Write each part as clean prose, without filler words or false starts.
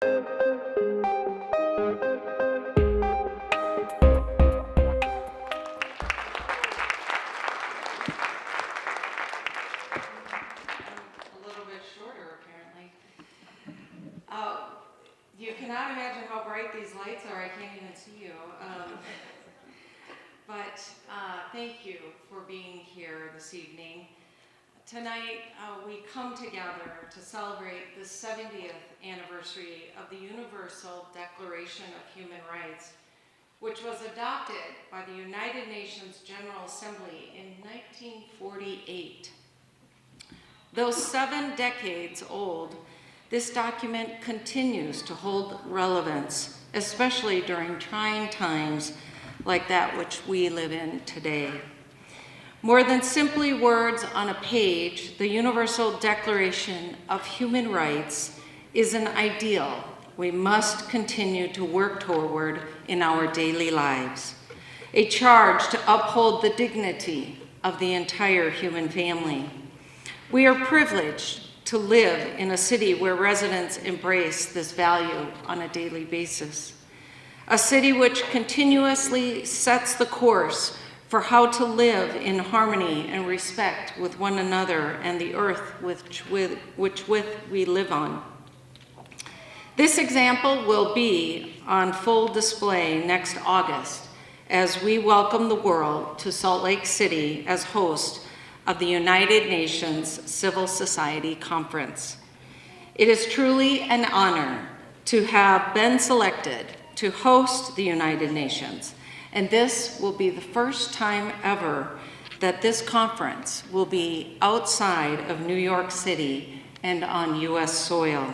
You cannot imagine how bright these lights are. I can't even see you. But thank you for being here this evening. Tonight, we come together to celebrate the 70th anniversary of the Universal Declaration of Human Rights, which was adopted by the United Nations General Assembly in 1948. Though 7 decades old, this document continues to hold relevance, especially during trying times like that which we live in today. More than simply words on a page, the Universal Declaration of Human Rights is an ideal we must continue to work toward in our daily lives, a charge to uphold the dignity of the entire human family. We are privileged to live in a city where residents embrace this value on a daily basis. A city which continuously sets the course for how to live in harmony and respect with one another and the earth which we live on. This example will be on full display next August as we welcome the world to Salt Lake City as host of the United Nations Civil Society Conference. It is truly an honor to have been selected to host the United Nations, and this will be the first time ever that this conference will be outside of New York City and on U.S. soil.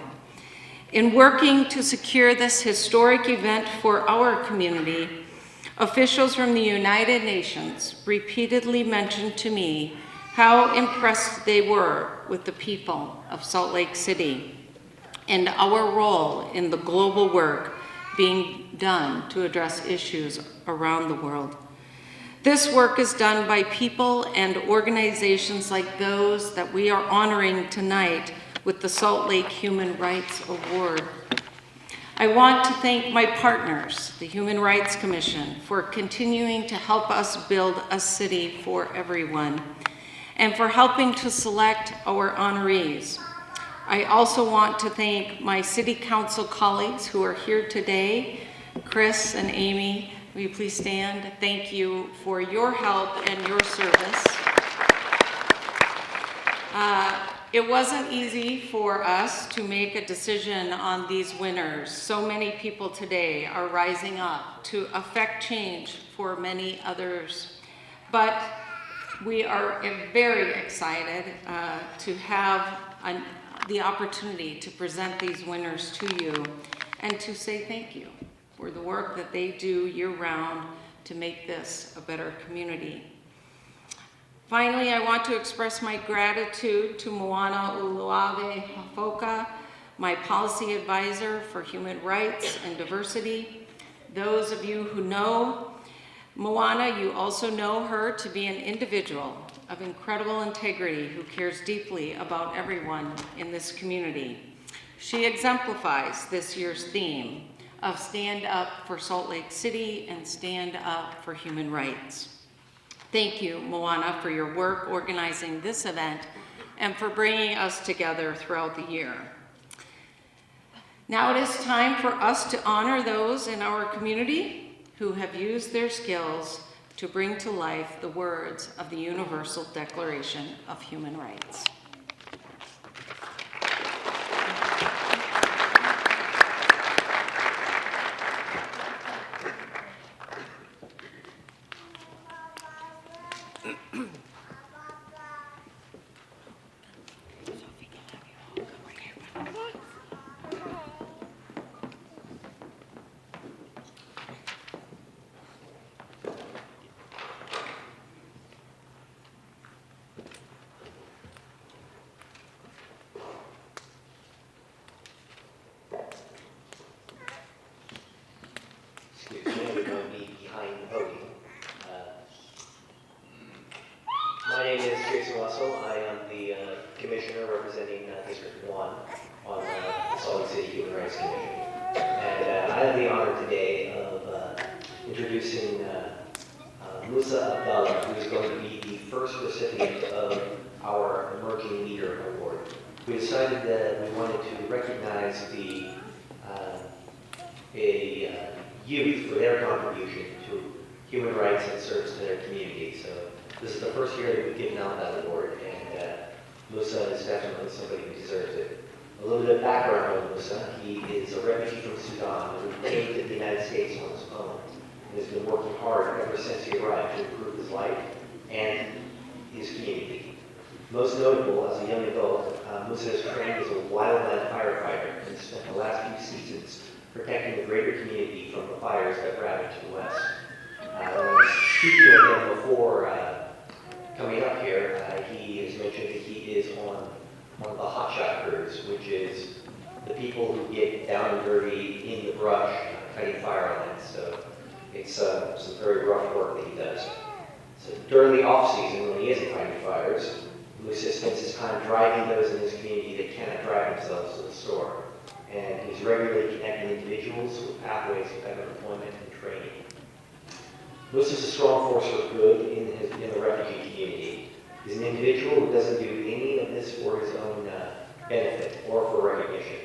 In working to secure this historic event for our community, officials from the United Nations repeatedly mentioned to me how impressed they were with the people of Salt Lake City and our role in the global work being done to address issues around the world. This work is done by people and organizations like those that we are honoring tonight with the Salt Lake Human Rights Award. I want to thank my partners, the Human Rights Commission, for continuing to help us build a city for everyone, and for helping to select our honorees. I also want to thank my City Council colleagues who are here today. Chris and Amy, will you please stand? Thank you for your help and your service. It wasn't easy for us to make a decision on these winners. So many people today are rising up to affect change for many others. But we are very excited to have the opportunity to present these winners to you and to say thank you for the work that they do year-round to make this a better community. Finally, I want to express my gratitude to Moana Uluave Hafoka, my policy advisor for human rights and diversity. Those of you who know Moana, you also know her to be an individual of incredible integrity who cares deeply about everyone in this community. She exemplifies this year's theme of Stand Up for Salt Lake City and Stand Up for Human Rights. Thank you, Moana, for your work organizing this event and for bringing us together throughout the year. Now it is time for us to honor those in our community who have used their skills to bring to life the words of the Universal Declaration of Human Rights. My name is Jason Russell. I am the commissioner representing District 1 on the Salt Lake City Human Rights Commission. And I have the honor today of introducing Musa Abdallah, who is going to be the first recipient of our Emerging Leader Award. We decided that we wanted to recognize youth for their contribution to human rights and service to their community. So this is the first year that we've given out that award, and Musa is definitely somebody who deserves it. A little bit of background on Musa. He is a refugee from Sudan who came to the United States on his own and has been working hard ever since he arrived to improve his life and his community. Most notable, as a young adult, Musa has trained as a wildland firefighter and spent the last few seasons protecting the greater community from the fires that ravaged the West. When I was speaking with him before coming up here, he has mentioned that he is on one of the hotshot crews, which is the people who get down and dirty in the brush cutting fire lines. So it's some very rough work that he does. So during the off-season, when he isn't fighting fires, Musa spends his time driving those in his community that cannot drive themselves to the store. And he's regularly connecting individuals with pathways of better employment and training. Musa is a strong force for good in the refugee community. He's an individual who doesn't do any of this for his own benefit or for recognition.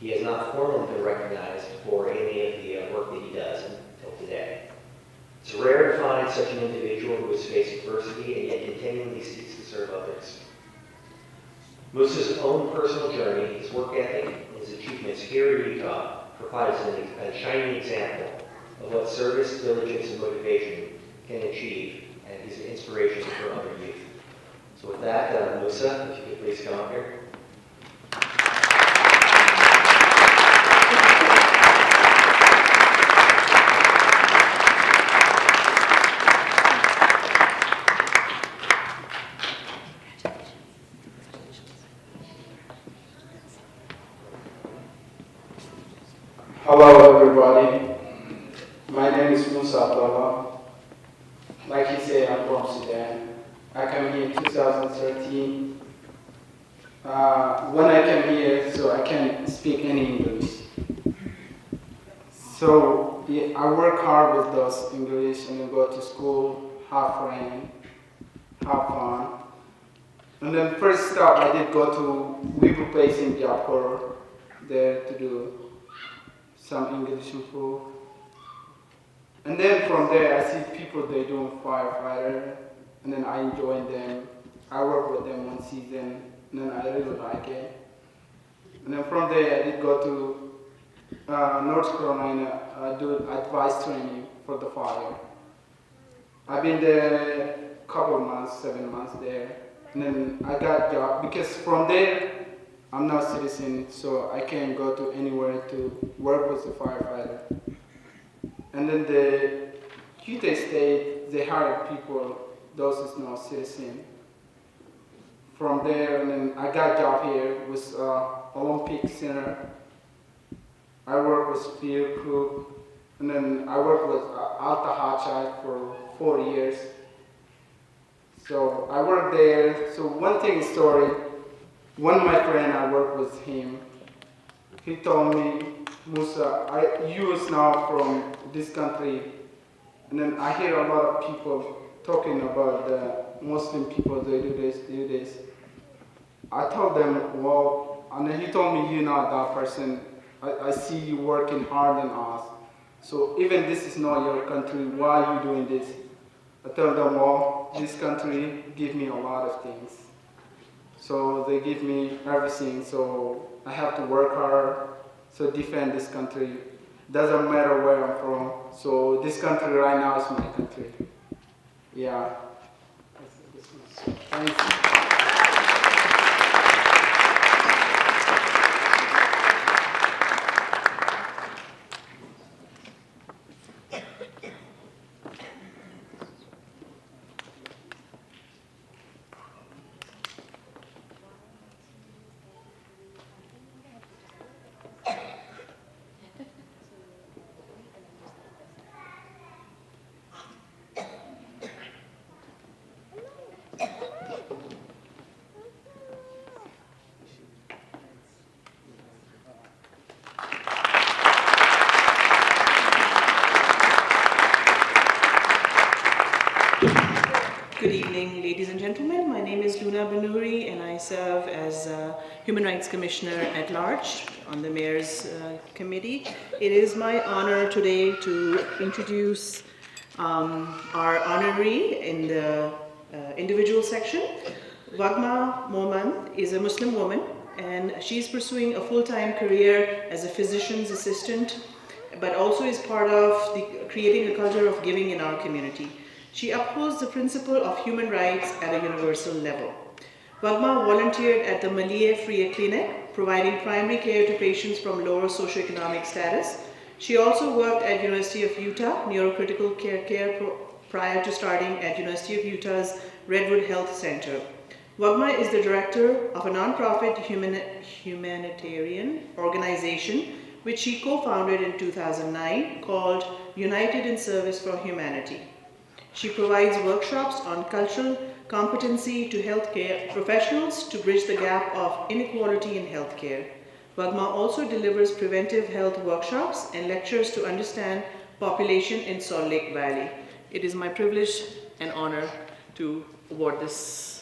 He has not formally been recognized for any of the work that he does until today. It's rare to find such an individual who has faced adversity and yet continually seeks to serve others. Musa's own personal journey, his work ethic, and his achievements here in Utah provides a shining example of what service, diligence, and motivation can achieve, and is an inspiration for other youth. So with that, Musa, if you could please come up here. Hello everybody, my name is Musa Abdallah. Like he said, I'm from Sudan. I came here in 2013. When I came here, so I can't speak any English. So yeah, I work hard with those English and then go to school, have friends, have fun. And then first stop, I did go to Weaver Place in Jaipur there to do some English improve. And then from there, I see people, they doing firefighter, and then I join them. I work with them one season, and then I really like it. And then from there, I did go to North Carolina, do advice training for the fire. I've been there a couple of months, 7 months there. And then I got a job, because from there, I'm not a citizen, so I can't go to anywhere to work with the firefighter. And then the Utah State, they hire people, those is not citizen. From there, and then I got a job here with Olympic Center. I work with field crew, and then I worked with Alta Hotshot for 4 years. So I worked there. So one thing story, one of my friends, I worked with him, he told me, Musa, you is now from this country, and then I hear a lot of people talking about the Muslim people, they do this, do this. I told them, well, and then he told me, you're not that person. I see you working hard than us. So even this is not your country, why are you doing this? I told them, well, this country give me a lot of things. So they give me everything, so I have to work hard, so defend this country. Doesn't matter where I'm from. So this country right now is my country. Yeah. Thank you. Good evening, ladies and gentlemen. My name is Luna Banuri, and I serve as Human Rights Commissioner at Large on the Mayor's Committee. It is my honor today to introduce our honoree in the individual section. Wagma Moman is a Muslim woman, and she's pursuing a full-time career as a physician's assistant, but also is part of creating a culture of giving in our community. She upholds the principle of human rights at a universal level. Wagma volunteered at the Malia Free Clinic, providing primary care to patients from lower socioeconomic status. She also worked at University of Utah Neurocritical Care prior to starting at University of Utah's Redwood Health Center. Wagma is the director of a nonprofit humanitarian organization which she co-founded in 2009 called United in Service for Humanity. She provides workshops on cultural competency to healthcare professionals to bridge the gap of inequality in healthcare. Wagma also delivers preventive health workshops and lectures to understand population in Salt Lake Valley. It is my privilege and honor to award this.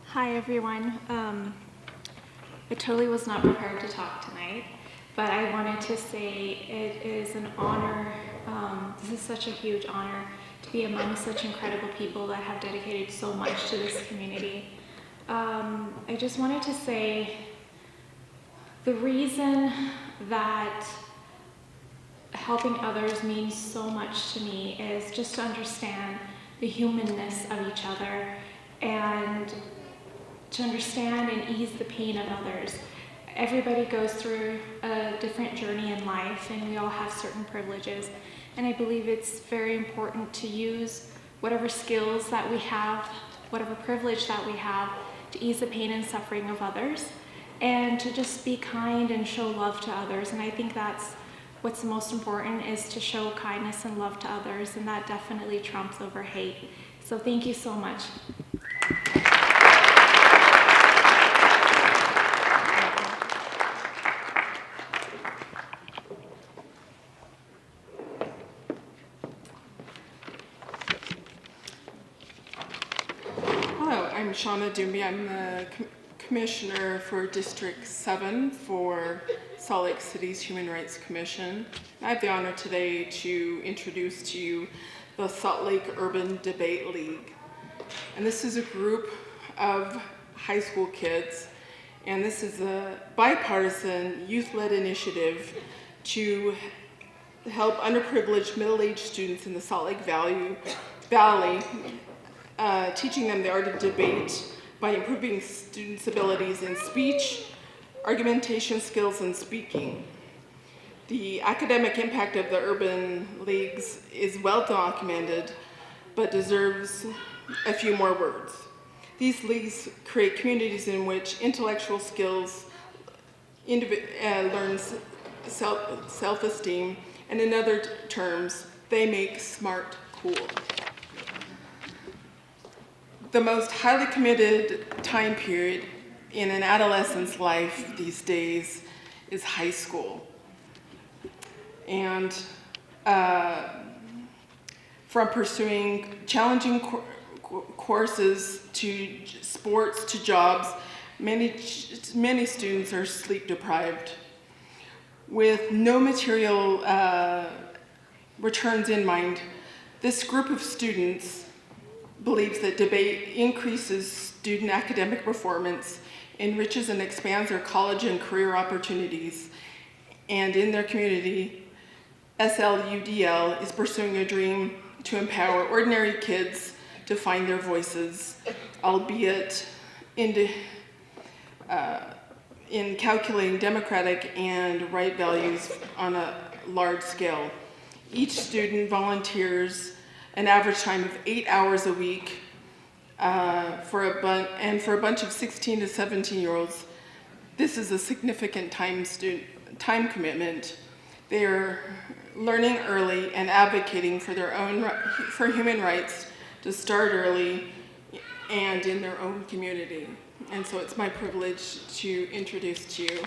Hi everyone. I totally was not prepared to talk tonight, but I wanted to say it is an honor. This is such a huge honor to be among such incredible people that have dedicated so much to this community. I just wanted to say the reason that helping others means so much to me is just to understand the humanness of each other and to understand and ease the pain of others. Everybody goes through a different journey in life, and we all have certain privileges. And I believe it's very important to use whatever skills that we have, whatever privilege that we have, to ease the pain and suffering of others, and to just be kind and show love to others. And I think that's what's most important, is to show kindness and love to others, and that definitely trumps over hate. So thank you so much. I'm Shauna Doomby. I'm the Commissioner for District 7 for Salt Lake City's Human Rights Commission. I have the honor today to introduce to you the Salt Lake Urban Debate League. And this is a group of high school kids, and this is a bipartisan youth-led initiative to help underprivileged middle-aged students in the Salt Lake Valley teaching them the art of debate by improving students' abilities in speech, argumentation skills, and speaking. The academic impact of the urban leagues is well documented, but deserves a few more words. These leagues create communities in which intellectual skills learn self-esteem, and in other terms, they make smart cool. The most highly committed time period in an adolescent's life these days is high school. And from pursuing challenging courses to sports to jobs, many students are sleep deprived. With no material returns in mind, this group of students believes that debate increases student academic performance, enriches and expands their college and career opportunities, and in their community, SLUDL is pursuing a dream to empower ordinary kids to find their voices, albeit in calculating democratic and right values on a large scale. Each student volunteers an average time of 8 hours a week for a bunch of 16 to 17-year-olds. This is a significant time commitment. They are learning early and advocating for human rights to start early and in their own community. And so it's my privilege to introduce to you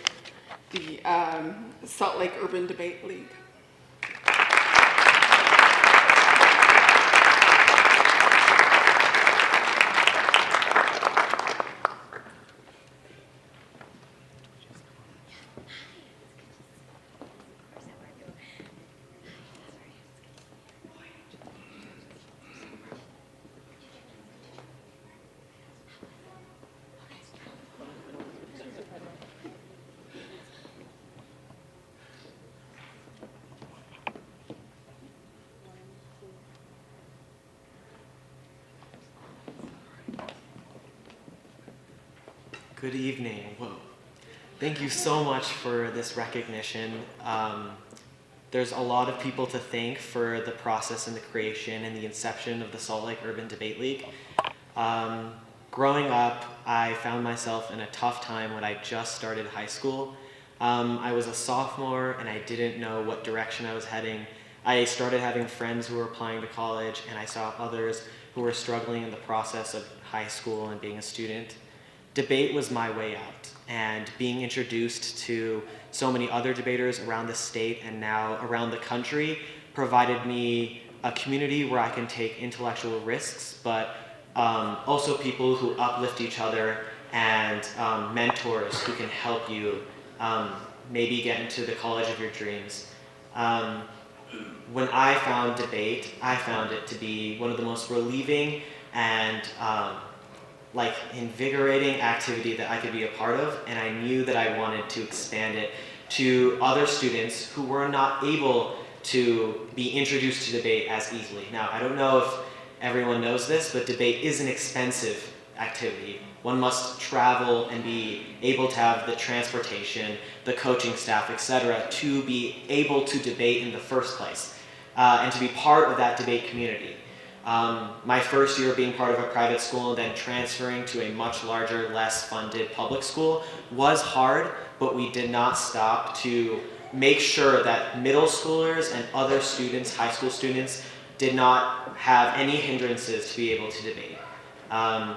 the Salt Lake Urban Debate League. Good evening. Whoa. Thank you so much for this recognition. There's a lot of people to thank for the process and the creation and the inception of the Salt Lake Urban Debate League. Growing up, I found myself in a tough time when I just started high school. I was a sophomore and I didn't know what direction I was heading. I started having friends who were applying to college, and I saw others who were struggling in the process of high school and being a student. Debate was my way out, and being introduced to so many other debaters around the state and now around the country provided me a community where I can take intellectual risks, but also people who uplift each other and mentors who can help you maybe get into the college of your dreams. When I found debate, I found it to be one of the most relieving and invigorating activity that I could be a part of, and I knew that I wanted to expand it to other students who were not able to be introduced to debate as easily. Now, I don't know if everyone knows this, but debate is an expensive activity. One must travel and be able to have the transportation, the coaching staff, etc., to be able to debate in the first place, and to be part of that debate community. My first year being part of a private school and then transferring to a much larger, less funded public school was hard, but we did not stop to make sure that middle schoolers and other students, high school students, did not have any hindrances to be able to debate.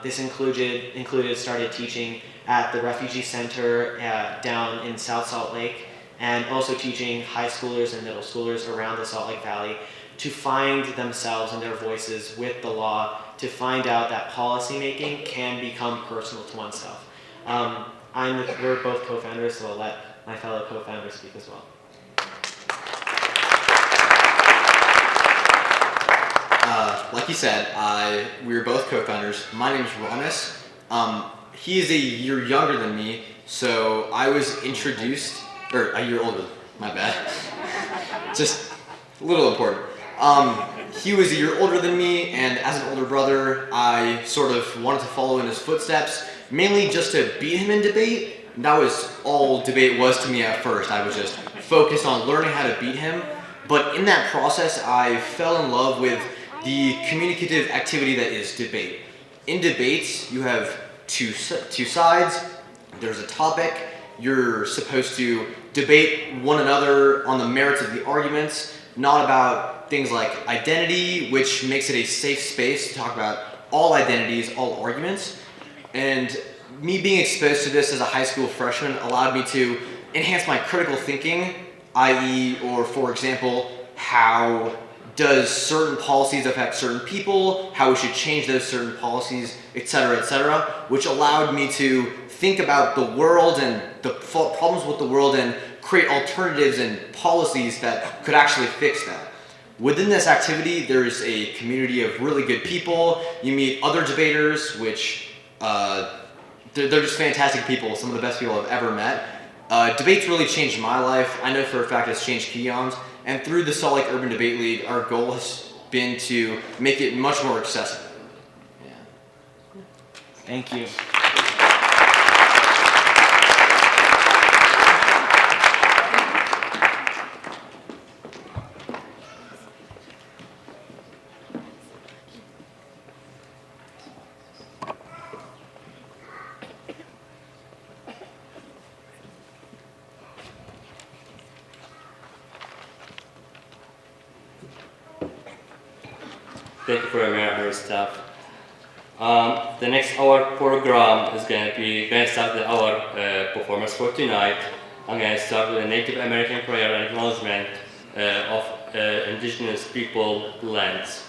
This included started teaching at the Refugee Center down in South Salt Lake, and also teaching high schoolers and middle schoolers around the Salt Lake Valley to find themselves and their voices with the law, to find out that policymaking can become personal to oneself. We're both co-founders, so I'll let my fellow co-founders speak as well. Like he said, we were both co-founders. My name is Ronis. He is a year younger than me, so I was introduced, or a year older, my bad. Just a little important. He was a year older than me, and as an older brother, I sort of wanted to follow in his footsteps, mainly just to beat him in debate. That was all debate was to me at first. I was just focused on learning how to beat him. But in that process, I fell in love with the communicative activity that is debate. In debates, you have two sides. There's a topic. You're supposed to debate one another on the merits of the arguments, not about things like identity, which makes it a safe space to talk about all identities, all arguments. And me being exposed to this as a high school freshman allowed me to enhance my critical thinking, i.e., or for example, how does certain policies affect certain people, how we should change those certain policies, etc., which allowed me to think about the world and the problems with the world and create alternatives and policies that could actually fix that. Within this activity, there's a community of really good people. You meet other debaters, which they're just fantastic people, some of the best people I've ever met. Debates really changed my life. I know for a fact it's changed Keon's. And through the Salt Lake Urban Debate League, our goal has been to make it much more accessible. Yeah. Thank you. Thank you for your Mayor and her staff. The next hour program is going to start with our performance for tonight. I'm going to start with a Native American prayer and acknowledgement of indigenous people lands.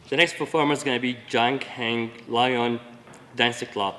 The next performer is going to be Jang Hang Lion Dance Club.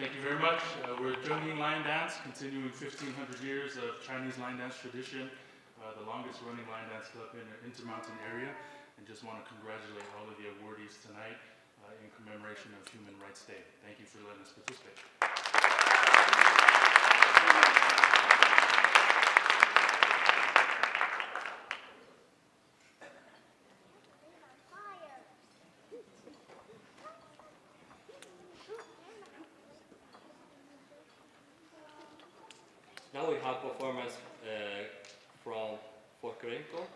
Thank you very much. We're Zhengyin Lion Dance, continuing 1,500 years of Chinese lion dance tradition, the longest running lion dance club in the Intermountain area, and just want to congratulate all of the awardees tonight in commemoration of Human Rights Day. Thank you for letting us participate. Now we have performance from Puerto Rico.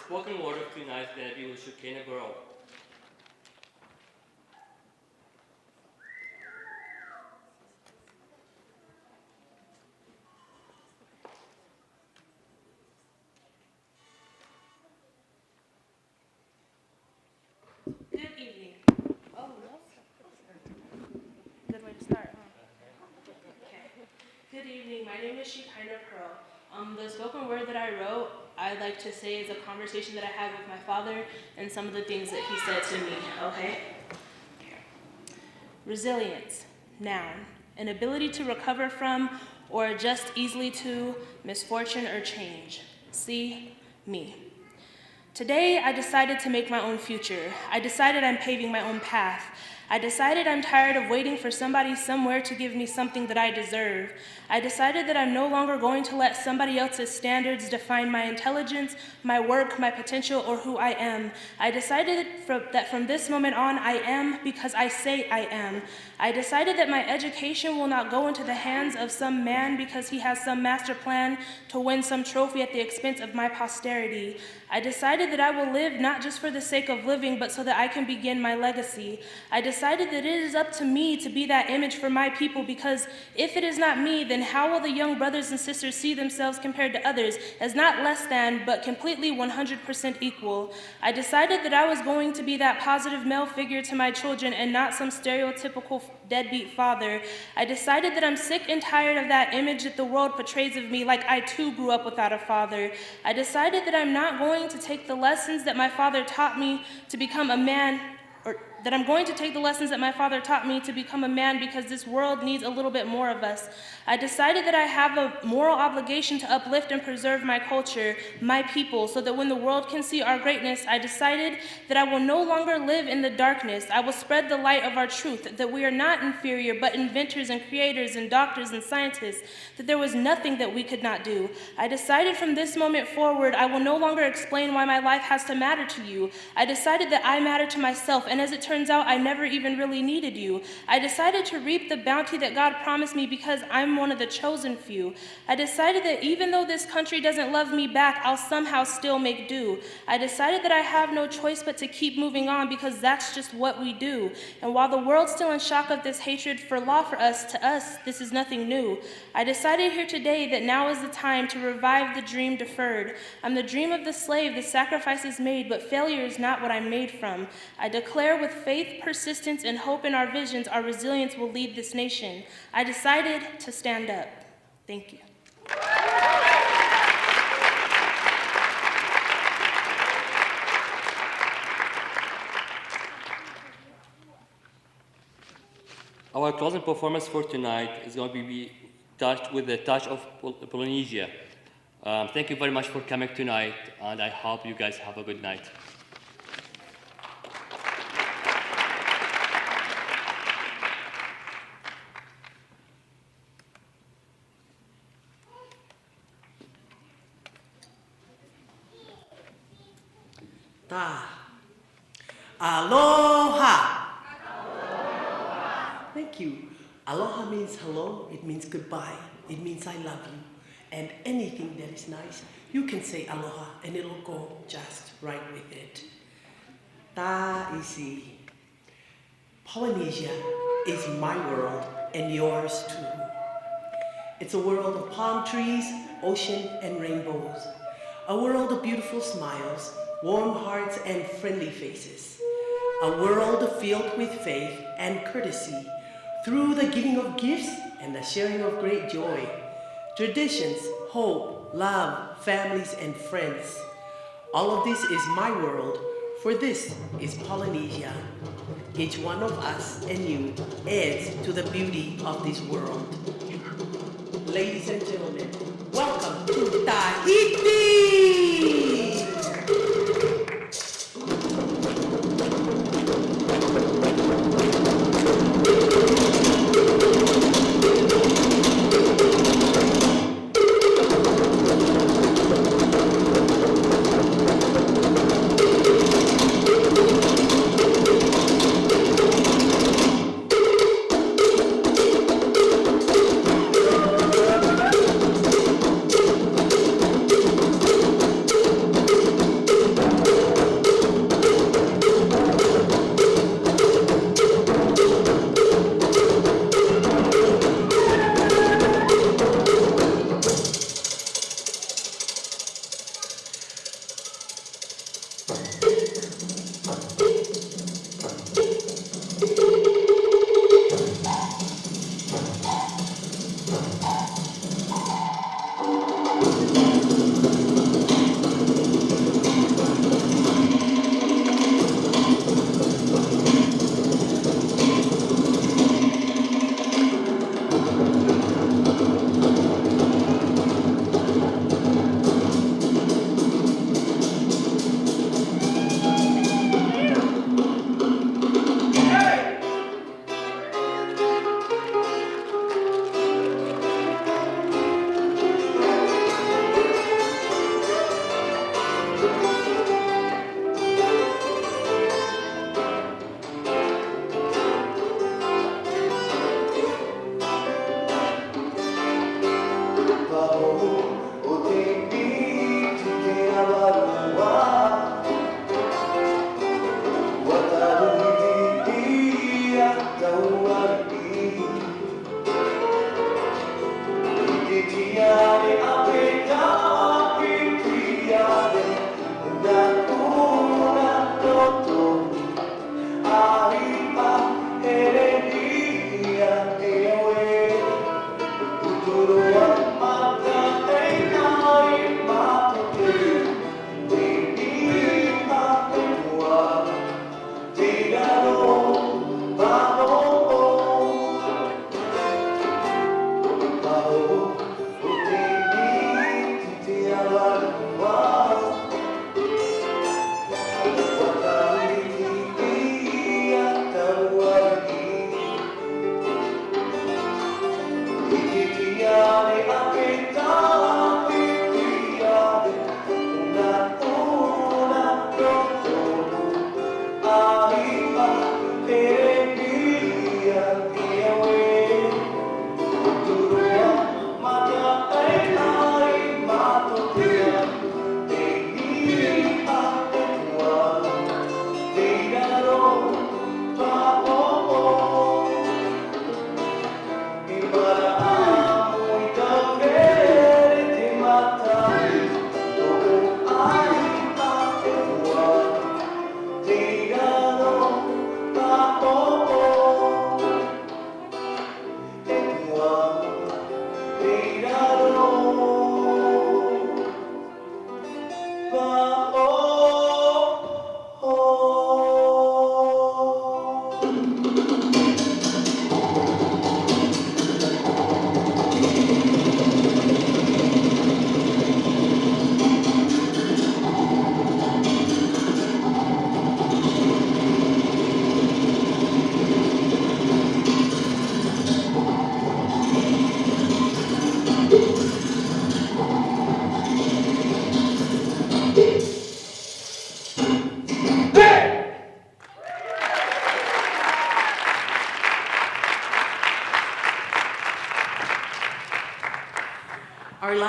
spoken word of tonight is going to be with Shukena Burrow. Good evening. Oh, no. Good way to start, huh? Okay. Good evening. My name is Shekinah Pearl. The spoken word that I wrote, I'd like to say is a conversation that I had with my father and some of the things that he said to me, okay? Resilience, noun, an ability to recover from or adjust easily to misfortune or change. See, me. Today, I decided to make my own future. I decided I'm paving my own path. I decided I'm tired of waiting for somebody somewhere to give me something that I deserve. I decided that I'm no longer going to let somebody else's standards define my intelligence, my work, my potential, or who I am. I decided that from this moment on, I am because I say I am. I decided that my education will not go into the hands of some man because he has some master plan to win some trophy at the expense of my posterity. I decided that I will live not just for the sake of living, but so that I can begin my legacy. I decided that it is up to me to be that image for my people, because if it is not me, then how will the young brothers and sisters see themselves compared to others as not less than, but completely 100% equal? I decided that I was going to be that positive male figure to my children and not some stereotypical deadbeat father. I decided that I'm sick and tired of that image that the world portrays of me, like I too grew up without a father. I decided that I'm not going to take the lessons that my father taught me to become a man, or that I'm going to take the lessons that my father taught me to become a man, because this world needs a little bit more of us. I decided that I have a moral obligation to uplift and preserve my culture, my people, so that when the world can see our greatness, I decided that I will no longer live in the darkness. I will spread the light of our truth, that we are not inferior, but inventors and creators and doctors and scientists, that there was nothing that we could not do. I decided from this moment forward, I will no longer explain why my life has to matter to you. I decided that I matter to myself, and as it turns out, I never even really needed you. I decided to reap the bounty that God promised me because I'm one of the chosen few. I decided that even though this country doesn't love me back, I'll somehow still make do. I decided that I have no choice but to keep moving on, because that's just what we do. And while the world's still in shock of this hatred for law for us, to us, this is nothing new. I decided here today that now is the time to revive the dream deferred. I'm the dream of the slave, the sacrifices made, but failure is not what I'm made from. I declare with faith, persistence, and hope in our visions, our resilience will lead this nation. I decided to stand up. Thank you. Our closing performance for tonight is going to be touched with the touch of Polynesia. Thank you very much for coming tonight, and I hope you guys have a good night. Ta. Aloha. Aloha. Thank you. Aloha means hello, it means goodbye, it means I love you. And anything that is nice, you can say aloha and it'll go just right with it. Ta isi. Polynesia is my world and yours too. It's a world of palm trees, ocean, and rainbows. A world of beautiful smiles, warm hearts, and friendly faces. A world filled with faith and courtesy through the giving of gifts and the sharing of great joy. Traditions, hope, love, families, and friends. All of this is my world, for this is Polynesia. Each one of us and you adds to the beauty of this world. Ladies and gentlemen, welcome to Tahiti!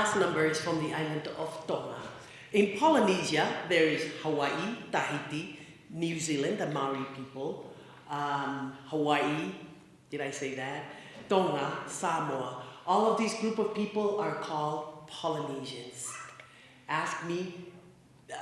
last number is from the island of Tonga. In Polynesia, there is Hawaii, Tahiti, New Zealand, the Maori people, Hawaii, did I say that? Tonga, Samoa. All of these group of people are called Polynesians. Ask me,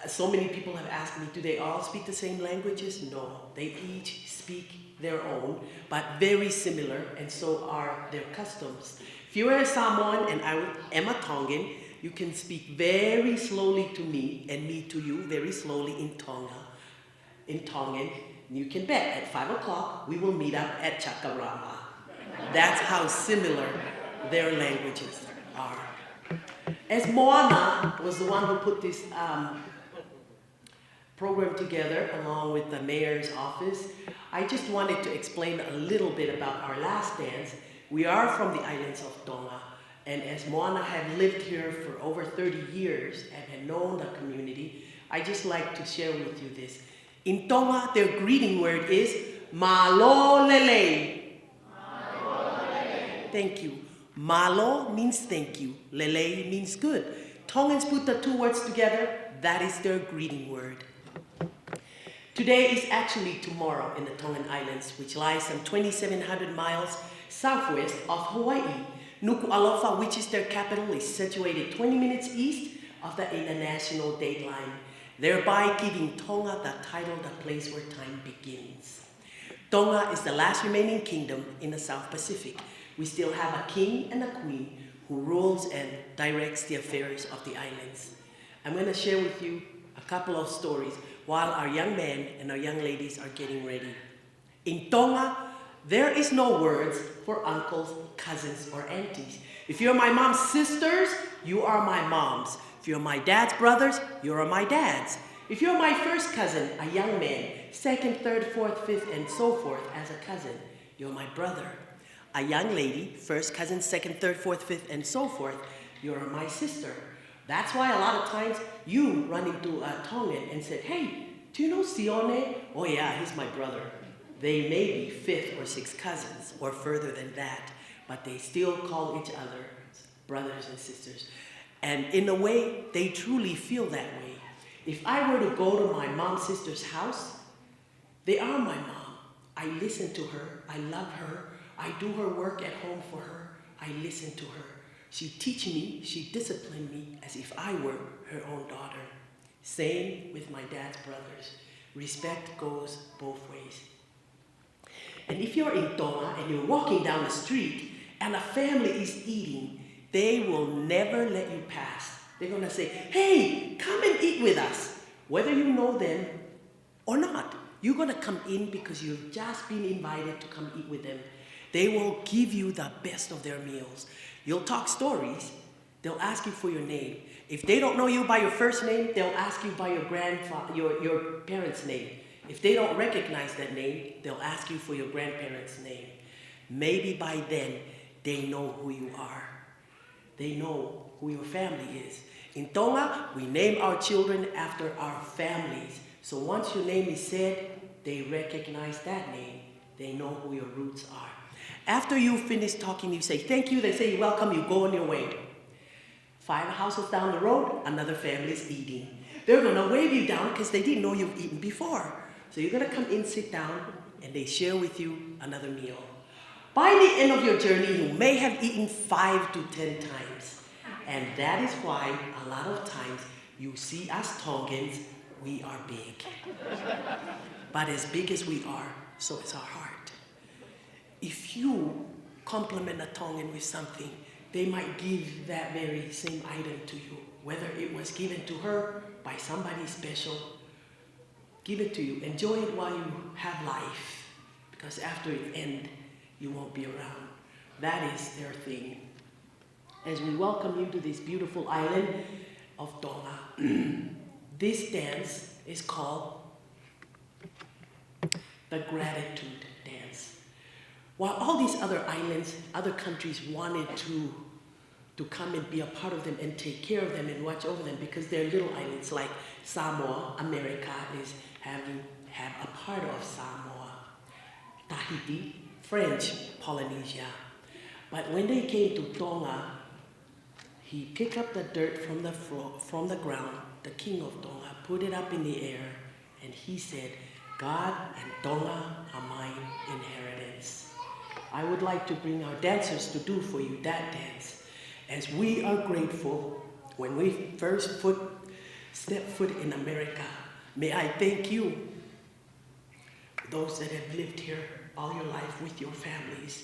so many people have asked me, do they all speak the same languages? No, they each speak their own, but very similar, and so are their customs. If you are a Samoan and I am a Tongan, you can speak very slowly to me and me to you very slowly in Tongan. You can bet at 5 o'clock we will meet up at Chakarama. That's how similar their languages are. As Moana was the one who put this program together along with the mayor's office, I just wanted to explain a little bit about our last dance. We are from the islands of Tonga, and as Moana had lived here for over 30 years and had known the community, I just like to share with you this. In Tonga, their greeting word is malo lele. Thank you. Malo means thank you. Lele means good. Tongans put the two words together. That is their greeting word. Today is actually tomorrow in the Tongan Islands, which lies some 2,700 miles southwest of Hawaii. Nuku'alofa, which is their capital, is situated 20 minutes east of the international date line, thereby giving Tonga the title, the place where time begins. Tonga is the last remaining kingdom in the South Pacific. We still have a king and a queen who rules and directs the affairs of the islands. I'm going to share with you a couple of stories while our young men and our young ladies are getting ready. In Tonga, there is no words for uncles, cousins, or aunties. If you're my mom's sisters, you are my mom's. If you're my dad's brothers, you are my dad's. If you're my first cousin, a young man, second, third, fourth, fifth, and so forth as a cousin, you're my brother. A young lady, first cousin, second, third, fourth, fifth, and so forth, you're my sister. That's why a lot of times you run into a Tongan and said, hey, do you know Sione? Oh yeah, he's my brother. They may be fifth or sixth cousins or further than that, but they still call each other brothers and sisters. And in a way, they truly feel that way. If I were to go to my mom's sister's house, they are my mom. I listen to her, I love her, I do her work at home for her, I listen to her. She teaches me, she disciplines me as if I were her own daughter. Same with my dad's brothers. Respect goes both ways. And if you're in Tonga and you're walking down the street and a family is eating, they will never let you pass. They're gonna say, hey, come and eat with us. Whether you know them or not, you're gonna come in because you've just been invited to come eat with them. They will give you the best of their meals. You'll talk stories. They'll ask you for your name. If they don't know you by your first name, they'll ask you by your parents' name. If they don't recognize that name, they'll ask you for your grandparents' name. Maybe by then, they know who you are. They know who your family is. In Tonga, we name our children after our families. So once your name is said, they recognize that name. They know who your roots are. After you finish talking, you say, thank you, they say, you're welcome, you go on your way. 5 houses down the road, another family is eating. They're gonna wave you down because they didn't know you've eaten before. So you're gonna come in, sit down, and they share with you another meal. By the end of your journey, you may have eaten 5 to 10 times. And that is why a lot of times you see us Tongans, we are big. But as big as we are, so is our heart. If you compliment a Tongan with something, they might give that very same item to you, whether it was given to her by somebody special. Give it to you. Enjoy it while you have life, because after it ends, you won't be around. That is their thing. As we welcome you to this beautiful island of Tonga, this dance is called the Gratitude Dance. While all these other islands, other countries wanted to come and be a part of them and take care of them and watch over them because they're little islands, like Samoa, America is have a part of Samoa. Tahiti, French Polynesia. But when they came to Tonga, He picked up the dirt from the floor, from the ground, the king of Tonga, put it up in the air, and he said, God and Tonga are my inheritance. I would like to bring our dancers to do for you that dance, as we are grateful when we first step foot in America. May I thank you, those that have lived here all your life with your families.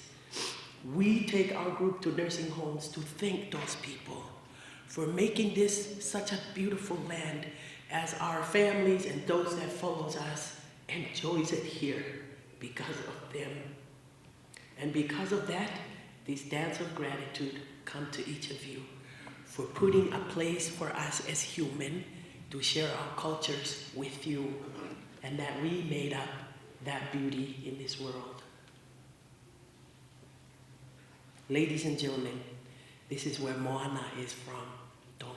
We take our group to nursing homes to thank those people for making this such a beautiful land, as our families and those that follows us enjoys it here because of them. And because of that, this dance of gratitude come to each of you for putting a place for us as human to share our cultures with you, and that we made up that beauty in this world. Ladies and gentlemen, this is where Moana is from, Tonga.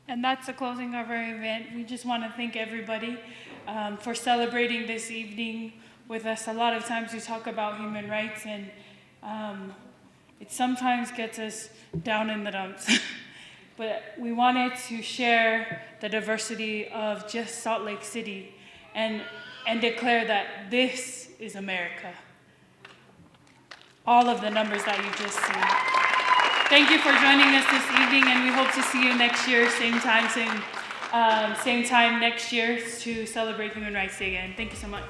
And that's the closing of our event. We just want to thank everybody for celebrating this evening with us. A lot of times we talk about human rights, and it sometimes gets us down in the dumps. But we wanted to share the diversity of just Salt Lake City and declare that this is America. All of the numbers that you just see. Thank you for joining us this evening, and we hope to see you next year, same time next year to celebrate Human Rights Day again. Thank you so much.